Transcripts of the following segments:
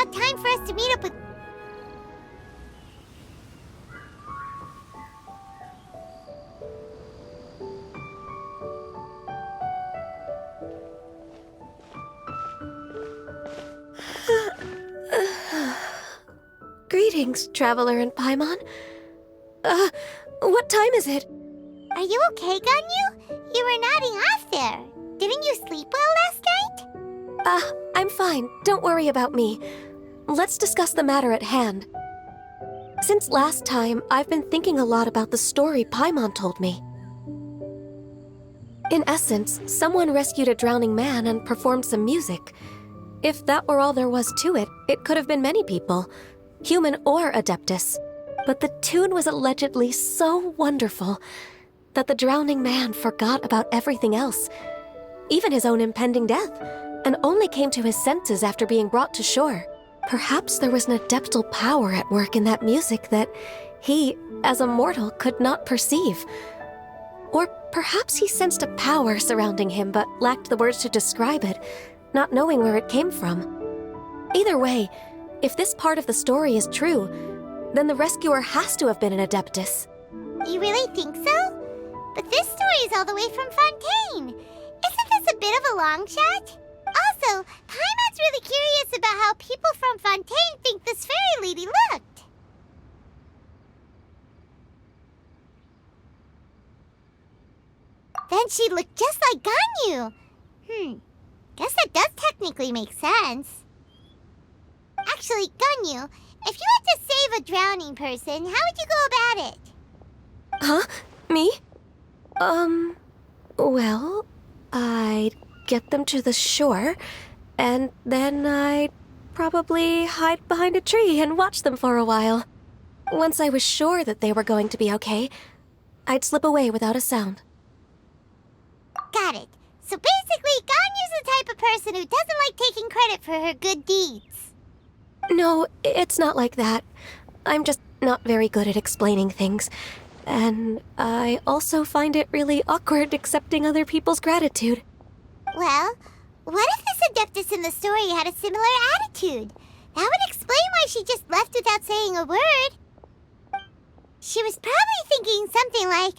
out time for us to meet up with... Greetings, Traveler and Paimon. What time is it? Are you okay, Ganyu? You were nodding off there. Didn't you sleep well last night? I'm fine. Don't worry about me. Let's discuss the matter at hand. Since last time, I've been thinking a lot about the story Paimon told me. In essence, someone rescued a drowning man and performed some music. If that were all there was to it, it could have been many people, human or Adeptus. But the tune was allegedly so wonderful that the drowning man forgot about everything else, even his own impending death, and only came to his senses after being brought to shore. Perhaps there was an adeptal power at work in that music that he, as a mortal, could not perceive. Or perhaps he sensed a power surrounding him but lacked the words to describe it, not knowing where it came from. Either way, if this part of the story is true, then the rescuer has to have been an Adeptus. You really think so? But this story is all the way from Fontaine. Isn't this a bit of a long shot? Also, Paimon's really curious about how people from Fontaine think this fairy lady looked. Then she looked just like Ganyu. Guess that does technically make sense. Actually, Ganyu, if you had to save a drowning person, how would you go about it? Huh? Me? Well, I'd get them to the shore, and then I'd probably hide behind a tree and watch them for a while. Once I was sure that they were going to be okay, I'd slip away without a sound. Got it. So basically, Ganyu's the type of person who doesn't like taking credit for her good deeds. No, it's not like that. I'm just not very good at explaining things. And I also find it really awkward accepting other people's gratitude. Well, what if this Adeptus in the story had a similar attitude? That would explain why she just left without saying a word. She was probably thinking something like,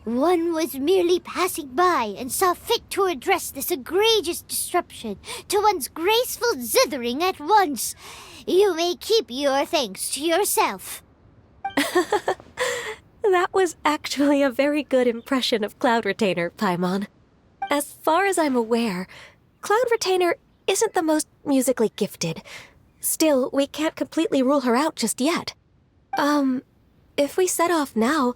One was merely passing by and saw fit to address this egregious disruption to one's graceful zithering at once. You may keep your thanks to yourself. That was actually a very good impression of Cloud Retainer, Paimon. As far as I'm aware, Cloud Retainer isn't the most musically gifted. Still, we can't completely rule her out just yet. If we set off now,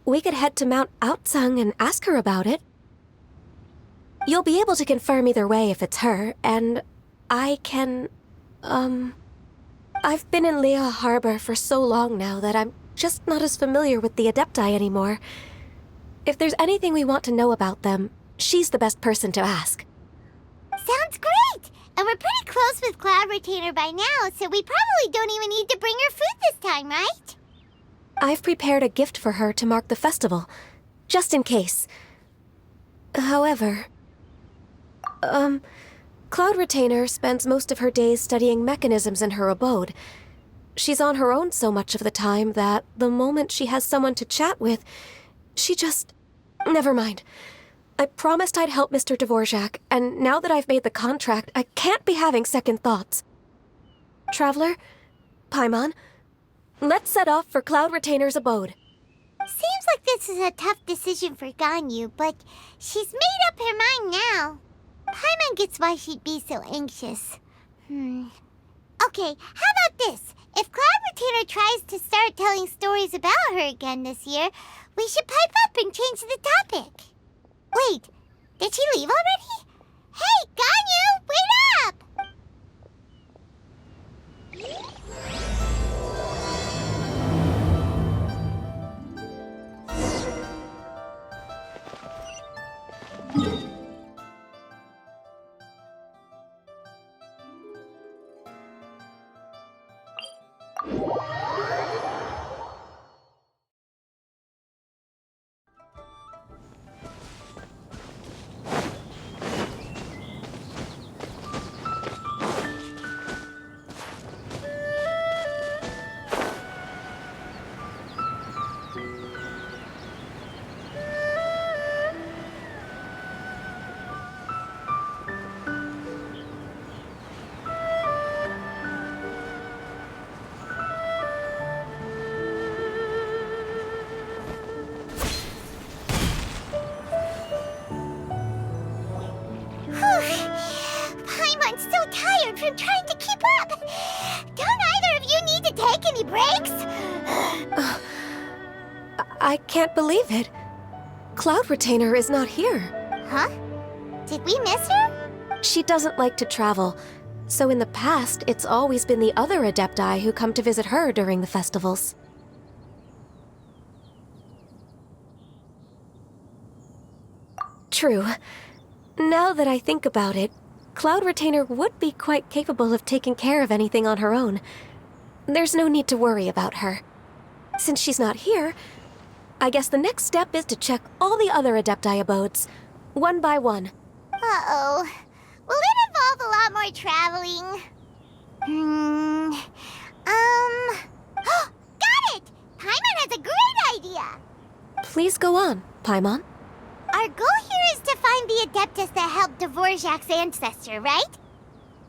we could head to Mount Outsung and ask her about it. You'll be able to confirm either way if it's her, and I can, I've been in Lea Harbor for so long now that I'm just not as familiar with the Adepti anymore. If there's anything we want to know about them, she's the best person to ask. Sounds great! And we're pretty close with Cloud Retainer by now, so we probably don't even need to bring her food this time, right? I've prepared a gift for her to mark the festival, just in case. However, Cloud Retainer spends most of her days studying mechanisms in her abode. She's on her own so much of the time that the moment she has someone to chat with, she just... Never mind. I promised I'd help Mr. Dvorak, and now that I've made the contract, I can't be having second thoughts. Traveler, Paimon, let's set off for Cloud Retainer's abode. Seems like this is a tough decision for Ganyu, but she's made up her mind now. Paimon gets why she'd be so anxious. Okay, how about this? If Cloud Retainer tries to start telling stories about her again this year, we should pipe up and change the topic. Wait, did she leave already? Hey, Ganyu, wait up! from trying to keep up. Don't either of you need to take any breaks? I can't believe it. Cloud Retainer is not here. Huh? Did we miss her? She doesn't like to travel, so in the past, it's always been the other Adepti who come to visit her during the festivals. True. Now that I think about it, Cloud Retainer would be quite capable of taking care of anything on her own. There's no need to worry about her. Since she's not here, I guess the next step is to check all the other Adepti abodes, one by one. Uh-oh. Will it involve a lot more traveling? Got it! Paimon has a great idea! Please go on, Paimon. Our goal here is to find the Adeptus that helped Dvorak's ancestor, right?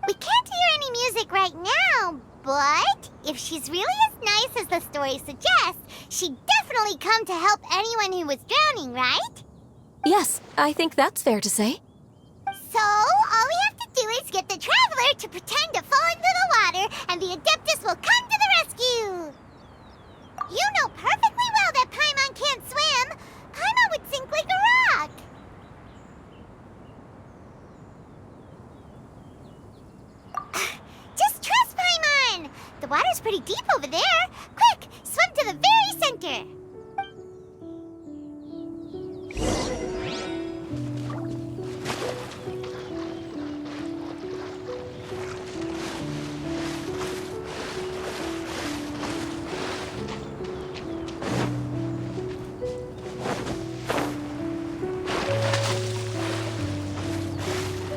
We can't hear any music right now, but if she's really as nice as the story suggests, she'd definitely come to help anyone who was drowning, right? Yes, I think that's fair to say. So, all we have to do is get the Traveler to pretend to fall into the water, and the Adeptus will come to the rescue! You know perfectly well that Paimon can't swim! Paimon would sink like a rock! Just trust Paimon! The water's pretty deep over there! Quick, swim to the very center!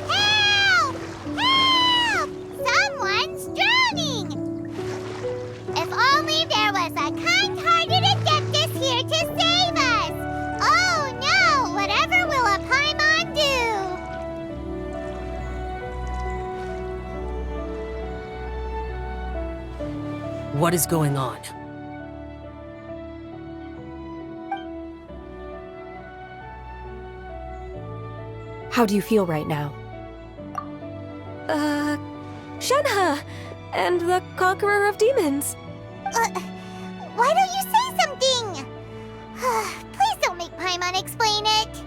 Help! Help! Someone's drowning! If only there was a kind-hearted Adeptus here to save us! Oh no! Whatever will a Paimon do? What is going on? How do you feel right now? Shenhe! And the Conqueror of Demons! Why don't you say something? Please don't make Paimon explain it.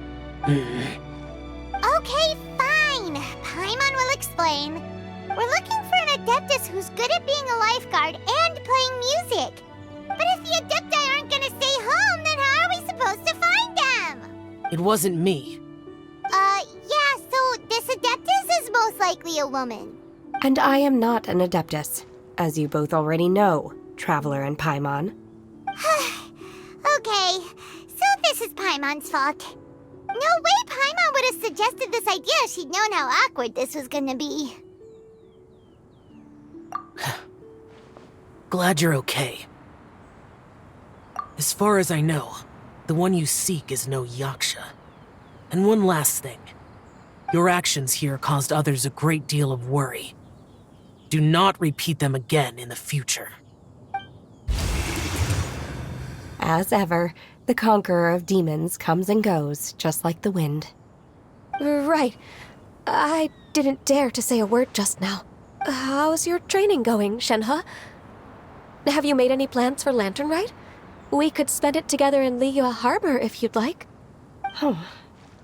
Okay, fine. Paimon will explain. We're looking for an Adeptus who's good at being a lifeguard and playing music. But if the Adepti aren't gonna stay home, then how are we supposed to find them? It wasn't me. Yeah, so this Adeptus is most likely a woman. And I am not an Adeptus, as you both already know, Traveler and Paimon. Okay, so this is Paimon's fault. No way Paimon would have suggested this idea if she'd known how awkward this was gonna be. Glad you're okay. As far as I know, the one you seek is no Yaksha. And one last thing. Your actions here caused others a great deal of worry. Do not repeat them again in the future. As ever, the Conqueror of Demons comes and goes, just like the wind. Right. I didn't dare to say a word just now. How's your training going, Shenhe? Have you made any plans for Lantern Rite? We could spend it together in Liyue Harbor if you'd like. Oh,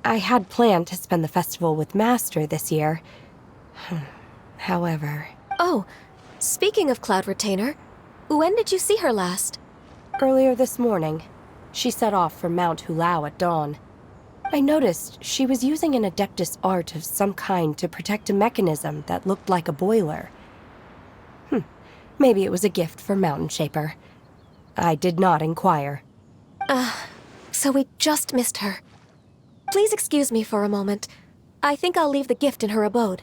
I had planned to spend the festival with Master this year. However... Oh, speaking of Cloud Retainer, when did you see her last? Earlier this morning, she set off for Mount Hulao at dawn. I noticed she was using an Adeptus art of some kind to protect a mechanism that looked like a boiler. Maybe it was a gift for Mountain Shaper. I did not inquire. So we just missed her. Please excuse me for a moment. I think I'll leave the gift in her abode.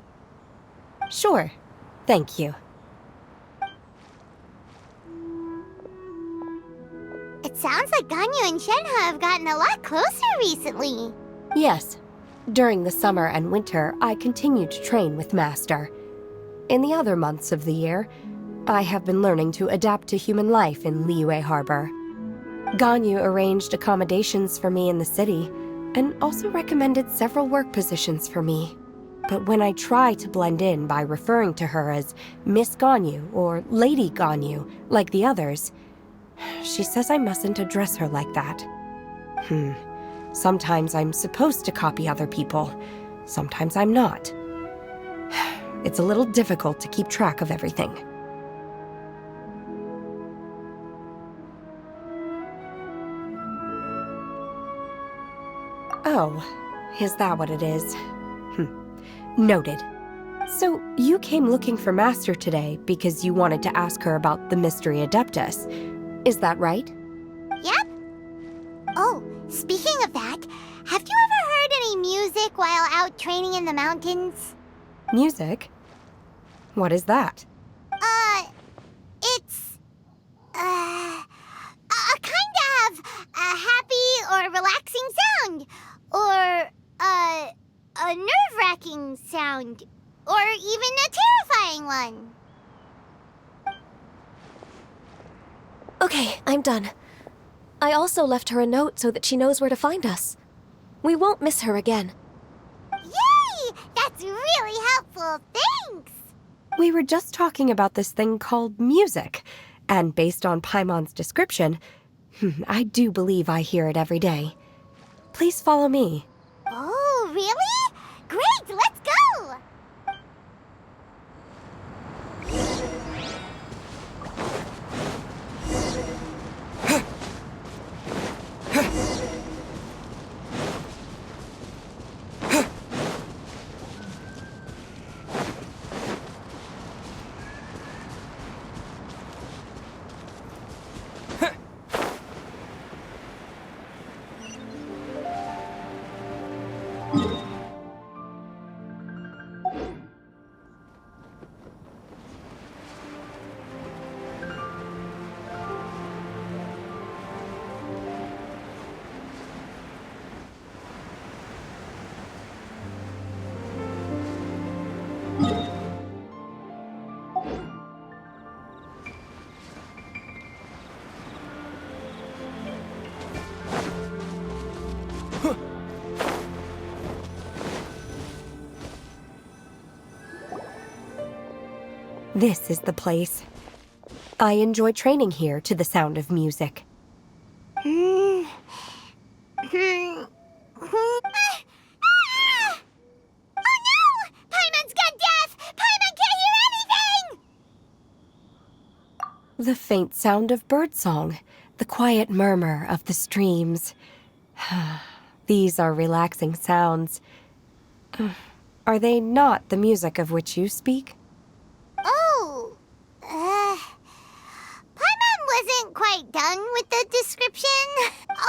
Sure. Thank you. It sounds like Ganyu and Shenhe have gotten a lot closer recently. Yes. During the summer and winter, I continued to train with Master. In the other months of the year, I have been learning to adapt to human life in Liyue Harbor. Ganyu arranged accommodations for me in the city, and also recommended several work positions for me. But when I try to blend in by referring to her as Miss Ganyu or Lady Ganyu, like the others, she says I mustn't address her like that. Sometimes I'm supposed to copy other people. Sometimes I'm not. It's a little difficult to keep track of everything. Oh, is that what it is? Noted. So, you came looking for Master today because you wanted to ask her about the Mystery Adeptus. Is that right? Yep. Oh, speaking of that, have you ever heard any music while out training in the mountains? Music? What is that? It's, a kind of a happy or relaxing sound. Or, a nerve-wracking sound. Or even a terrifying one. Okay, I'm done. I also left her a note so that she knows where to find us. We won't miss her again. Yay! That's really helpful. Thanks! We were just talking about this thing called music, and based on Paimon's description, I do believe I hear it every day. Please follow me. Oh, really? Great, let's go! This is the place. I enjoy training here to the sound of music. Oh no! Paimon's gone deaf! Paimon can't hear anything! The faint sound of birdsong, the quiet murmur of the streams. These are relaxing sounds. Are they not the music of which you speak? Oh, Paimon wasn't quite done with the description.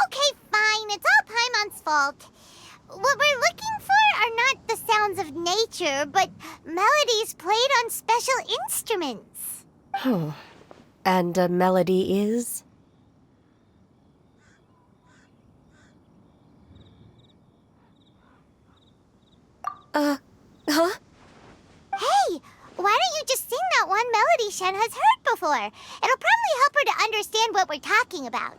Okay, fine, it's all Paimon's fault. What we're looking for are not the sounds of nature, but melodies played on special instruments. Oh, and a melody is? Huh? Hey, why don't you just sing that one melody Shen has heard before? It'll probably help her to understand what we're talking about.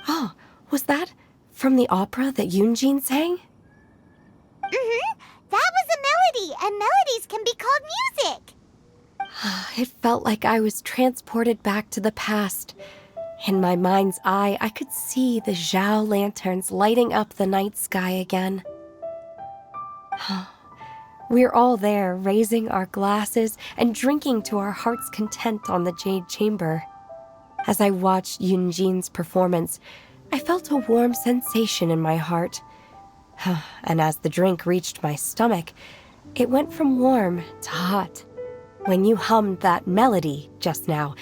Oh, was that from the opera that Yoonjin sang? That was a melody, and melodies can be called music. It felt like I was transported back to the past. In my mind's eye, I could see the Zhao lanterns lighting up the night sky again. We're all there, raising our glasses and drinking to our heart's content on the Jade Chamber. As I watched Yoonjin's performance, I felt a warm sensation in my heart. And as the drink reached my stomach, it went from warm to hot. When you hummed that melody just now,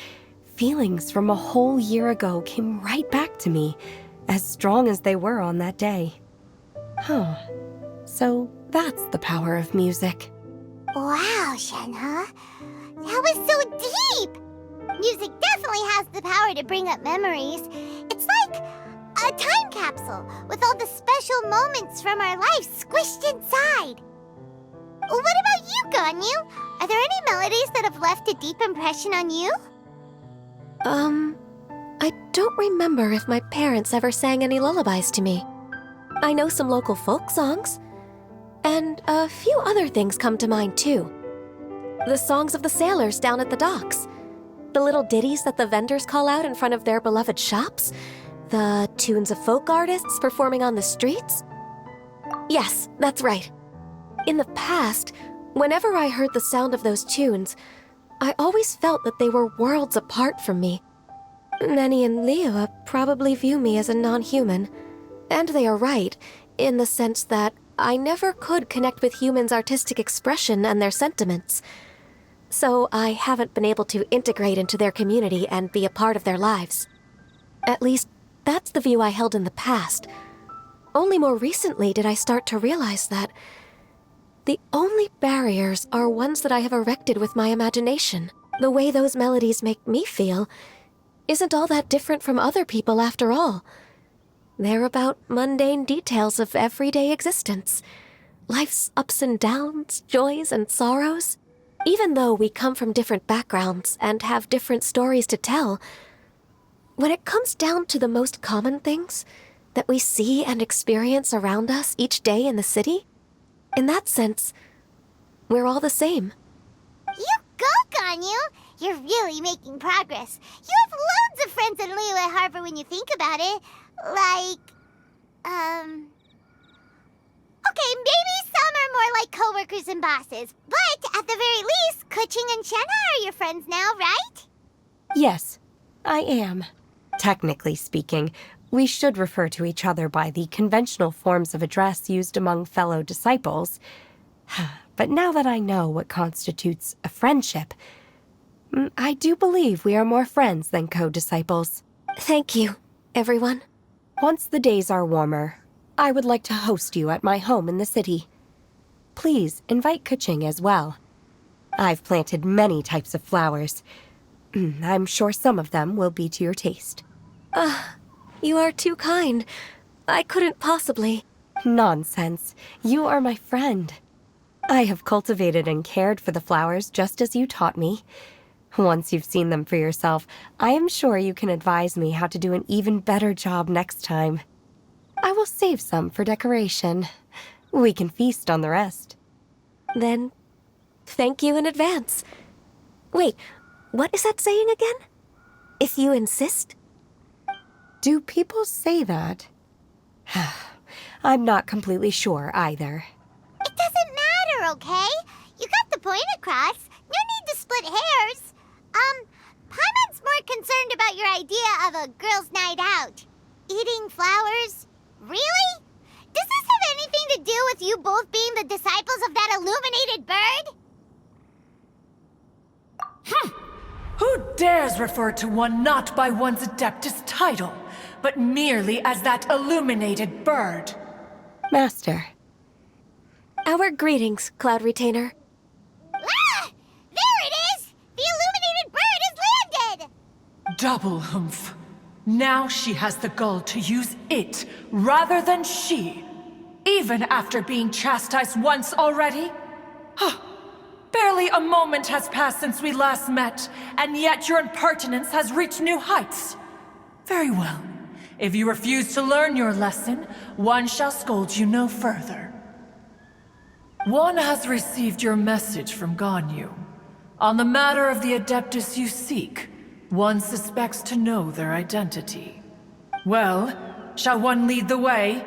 feelings from a whole year ago came right back to me, as strong as they were on that day. So that's the power of music. Wow, Shenhe. That was so deep! Music definitely has the power to bring up memories. It's like a time time capsule with all the special moments from our life squished inside. What about you, Ganyu? Are there any melodies that have left a deep impression on you? I don't remember if my parents ever sang any lullabies to me. I know some local folk songs, and a few other things come to mind too. The songs of the sailors down at the docks, the little ditties that the vendors call out in front of their beloved shops, the tunes of folk artists performing on the streets. Yes, that's right. In the past, whenever I heard the sound of those tunes, I always felt that they were worlds apart from me. Nenny and Liyue probably view me as a non-human, and they are right, in the sense that I never could connect with humans' artistic expression and their sentiments. So I haven't been able to integrate into their community and be a part of their lives. At least, that's the view I held in the past. Only more recently did I start to realize that the only barriers are ones that I have erected with my imagination. The way those melodies make me feel isn't all that different from other people after all. They're about mundane details of everyday existence. Life's ups and downs, joys and sorrows. Even though we come from different backgrounds and have different stories to tell, when it comes down to the most common things that we see and experience around us each day in the city, in that sense, we're all the same. You go, Ganyu! You're really making progress. You have loads of friends in Liyue Harbor when you think about it. Okay, maybe some are more like coworkers and bosses. But at the very least, Keqing and Shenna are your friends now, right? Yes, I am. Technically speaking, we should refer to each other by the conventional forms of address used among fellow disciples. But now that I know what constitutes a friendship, I do believe we are more friends than co-disciples. Thank you, everyone. Once the days are warmer, I would like to host you at my home in the city. Please invite Keqing as well. I've planted many types of flowers. I'm sure some of them will be to your taste. You are too kind. I couldn't possibly. Nonsense. You are my friend. I have cultivated and cared for the flowers just as you taught me. Once you've seen them for yourself, I am sure you can advise me how to do an even better job next time. I will save some for decoration. We can feast on the rest. Then, thank you in advance. Wait, what is that saying again? If you insist? Do people say that? I'm not completely sure either. It doesn't matter, okay? You got the point across. No need to split hairs. Paimon's more concerned about your idea of a girls' night out. Eating flowers? Really? Does this have anything to do with you both being the disciples of that illuminated bird? Who dares refer to one not by one's Adeptus title, but merely as that illuminated bird? Master. Our greetings, Cloud Retainer. Ah! There it is! The illuminated bird has landed! Double humph. Now she has the gall to use it rather than she, even after being chastised once already? Barely a moment has passed since we last met, and yet your impertinence has reached new heights. Very well. If you refuse to learn your lesson, one shall scold you no further. One has received your message from Ganyu. On the matter of the Adeptus you seek, one suspects to know their identity. Well, shall one lead the way?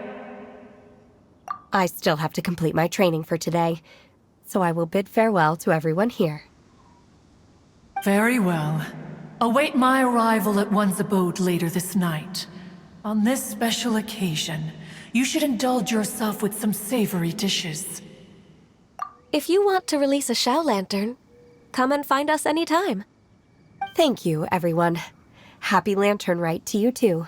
I still have to complete my training for today, so I will bid farewell to everyone here. Very well. Await my arrival at one's abode later this night. On this special occasion, you should indulge yourself with some savory dishes. If you want to release a Shao Lantern, come and find us anytime. Thank you, everyone. Happy Lantern Rite to you too.